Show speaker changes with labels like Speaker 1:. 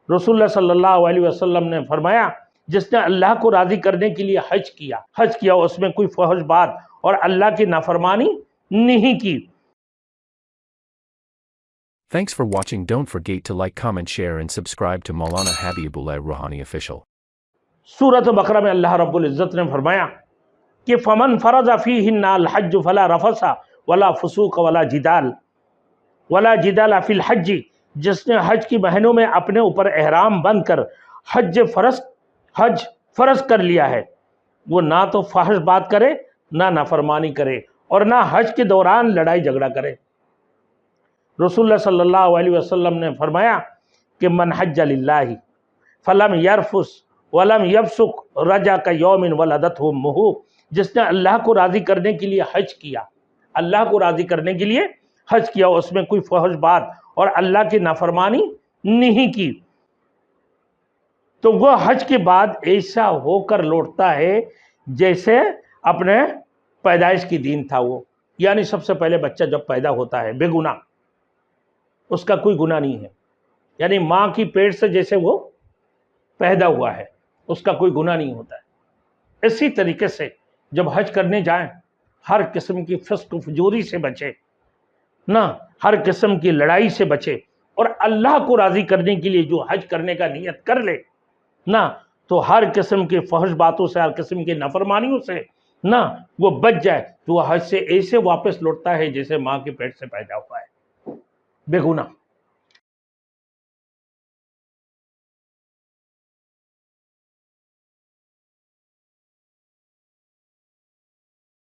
Speaker 1: رسول اللہ صلی اللہ علیہ وسلم نے فرمایا جس نے اللہ کو راضی کرنے کے لیے حج کیا اس میں کوئی فحش بات اور اللہ کی نافرمانی نہیں کی۔
Speaker 2: Thanks for watching. Don't forget to like, comment, share and subscribe to Maulana Habibullah Rouhani Official.
Speaker 1: سورۃ بقرہ میں اللہ رب العزت نے فرمایا کہ فمن فرض فیہن الحج فلا رفث ولا فسوق ولا جدال فی الحج، جس نے حج کی مہینوں میں اپنے اوپر احرام بند کر حج فرض کر لیا ہے، وہ نہ تو فحش بات کرے، نہ نافرمانی کرے، اور نہ حج کے دوران لڑائی جھگڑا کرے۔ رسول اللہ صلی اللہ علیہ وسلم نے فرمایا کہ من حج للہ فلم یرفث ولم یفسق رجع کیوم ولدتہ امہ، جس نے اللہ کو راضی کرنے کے لیے حج کیا اس میں کوئی فحش بات اور اللہ کی نافرمانی نہیں کی، تو وہ حج کے بعد ایسا ہو کر لوٹتا ہے جیسے اپنے پیدائش کی دن تھا وہ، یعنی سب سے پہلے بچہ جب پیدا ہوتا ہے بے گناہ، اس کا کوئی گناہ نہیں ہے، یعنی ماں کی پیٹ سے جیسے وہ پیدا ہوا ہے اس کا کوئی گناہ نہیں ہوتا ہے۔ اسی طریقے سے جب حج کرنے جائیں ہر قسم کی فسق و فجوری سے بچے، نہ ہر قسم کی لڑائی سے بچے، اور اللہ کو راضی کرنے کے لیے جو حج کرنے کا نیت کر لے، نہ تو ہر قسم کے فحش باتوں سے، ہر قسم کی نافرمانیوں سے نہ وہ بچ جائے، تو وہ حج سے ایسے واپس لوٹتا ہے جیسے ماں کے پیٹ سے پیدا ہوا ہے، بے گناہ۔